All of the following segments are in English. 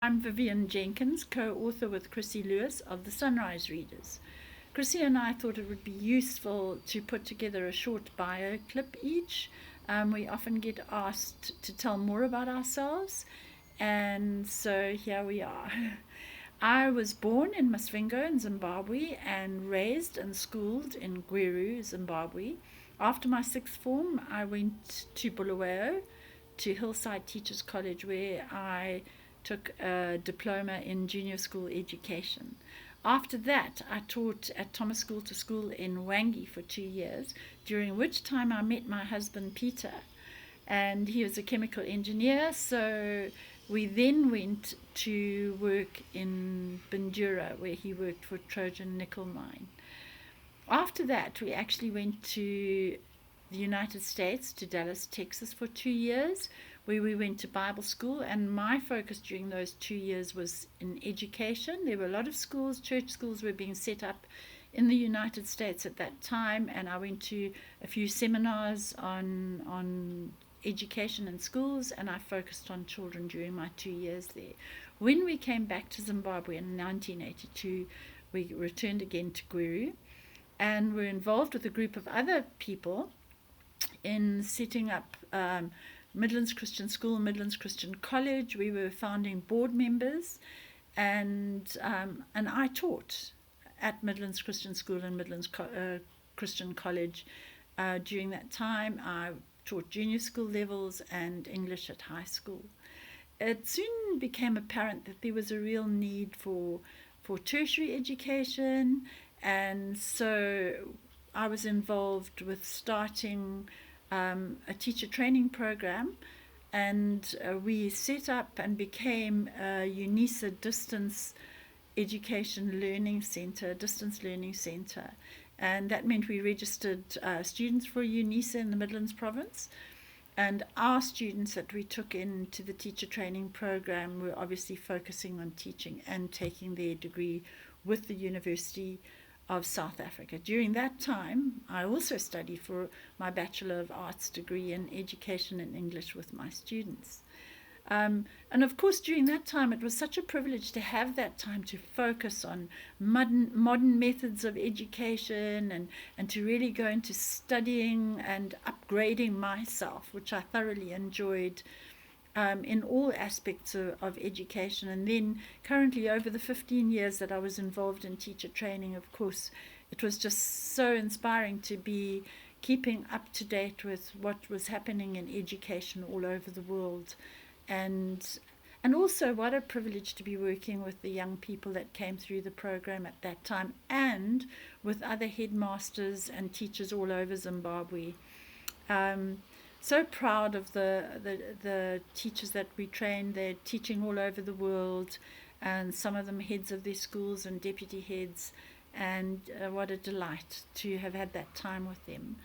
I'm Vivian Jenkins, co-author with Chrissy Lewis of The Sunrise Readers. Chrissy and I thought it would be useful to put together a short bio clip each. We often get asked to tell more about ourselves, and so here we are. I was born in Masvingo in Zimbabwe and raised and schooled in Gweru, Zimbabwe. After my sixth form, I went to Bulawayo, to Hillside Teachers College, where I took a diploma in junior school education. After that, I taught at Thomas School to School in Wangi for 2 years, during which time I met my husband Peter, and he was a chemical engineer. So we then went to work in Bindura, where he worked for Trojan Nickel Mine. After that, we actually went to the United States, to Dallas, Texas for 2 years, where we went to Bible school, and my focus during those 2 years was in education. There were a lot of schools, church schools were being set up in the United States at that time, and I went to a few seminars on education in schools, and I focused on children during my 2 years there. When we came back to Zimbabwe in 1982, we returned again to Gweru, and were involved with a group of other people in setting up Midlands Christian School, Midlands Christian College. We were founding board members, and I taught at Midlands Christian School and Midlands Christian College during that time. I taught junior school levels and English at high school. It soon became apparent that there was a real need for tertiary education, and so I was involved with starting a teacher training program, and we set up and became a UNISA distance education learning center, distance learning center, and that meant we registered students for UNISA in the Midlands province, and our students that we took into the teacher training program were obviously focusing on teaching and taking their degree with the University of South Africa. During that time, I also studied for my Bachelor of Arts degree in Education and English with my students. And of course, during that time, it was such a privilege to have that time to focus on modern methods of education, and to really go into studying and upgrading myself, which I thoroughly enjoyed in all aspects of education. And then currently, over the 15 years that I was involved in teacher training, of course, it was just so inspiring to be keeping up to date with what was happening in education all over the world. And also what a privilege to be working with the young people that came through the program at that time, and with other headmasters and teachers all over Zimbabwe. So proud of the teachers that we trained. They're teaching all over the world, and some of them heads of their schools and deputy heads, and what a delight to have had that time with them.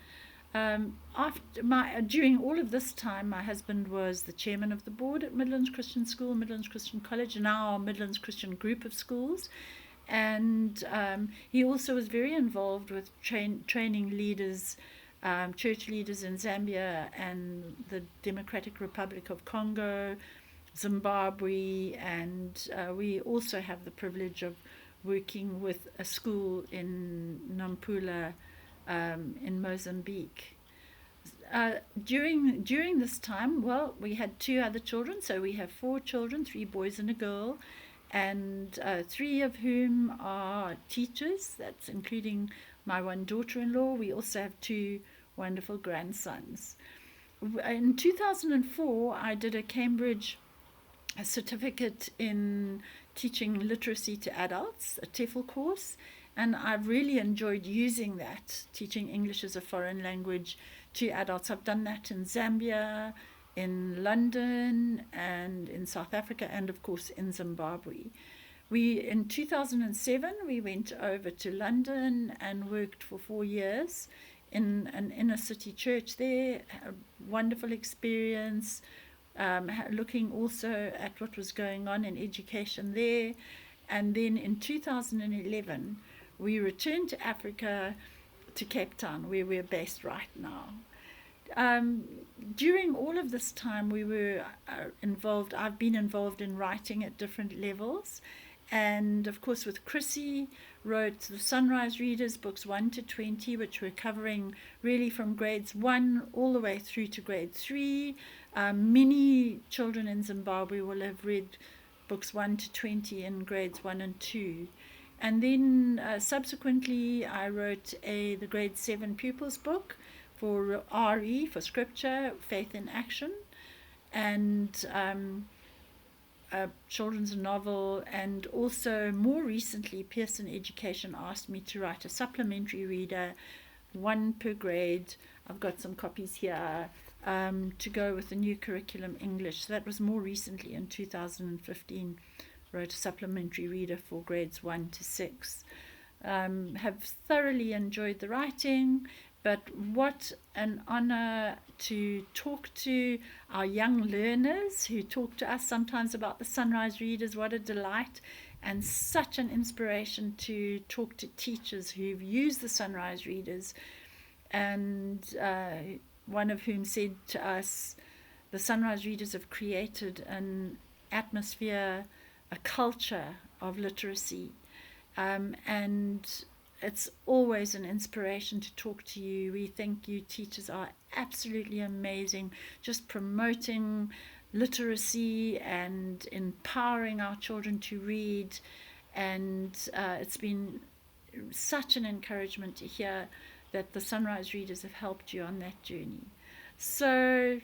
During all of this time, my husband was the chairman of the board at Midlands Christian School, Midlands Christian College, and now our Midlands Christian group of schools, and he also was very involved with training leaders, church leaders in Zambia and the Democratic Republic of Congo, Zimbabwe, and we also have the privilege of working with a school in Nampula in Mozambique. During this time, well, we had 2 other children, so we have 4 children, 3 boys and a girl, and 3 of whom are teachers. That's including my one daughter-in-law. We also have 2 wonderful grandsons. In 2004, I did a Cambridge certificate in teaching literacy to adults, a TEFL course, and I've really enjoyed using that, teaching English as a foreign language to adults. I've done that in Zambia, in London, and in South Africa, and of course in Zimbabwe. In 2007, we went over to London and worked for 4 years in an inner city church there. A wonderful experience, looking also at what was going on in education there. And then in 2011, we returned to Africa, to Cape Town, where we're based right now. um, during all of this time, we were involved. I've been involved in writing at different levels, and of course, with Chrissy, wrote the Sunrise Readers books 1 to 20, which we're covering really from grades 1 all the way through to grade 3. Many children in Zimbabwe will have read books 1 to 20 in grades 1 and 2. And then subsequently, I wrote the grade 7 pupils book for RE, for Scripture, Faith in Action, and a children's novel. And also, more recently, Pearson Education asked me to write a supplementary reader, 1 per grade. I've got some copies here to go with the new curriculum English. So that was more recently in 2015. Wrote a supplementary reader for grades 1 to 6. Have thoroughly enjoyed the writing, but what an honor to talk to our young learners who talk to us sometimes about the Sunrise Readers. What a delight, and such an inspiration to talk to teachers who've used the Sunrise Readers, and one of whom said to us, the Sunrise Readers have created an atmosphere, a culture of literacy, and it's always an inspiration to talk to you. We think you teachers are absolutely amazing, just promoting literacy and empowering our children to read, and it's been such an encouragement to hear that the Sunrise Readers have helped you on that journey. So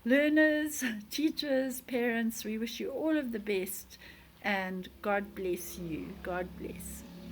learners, teachers, parents, we wish you all of the best, and God bless you. God bless.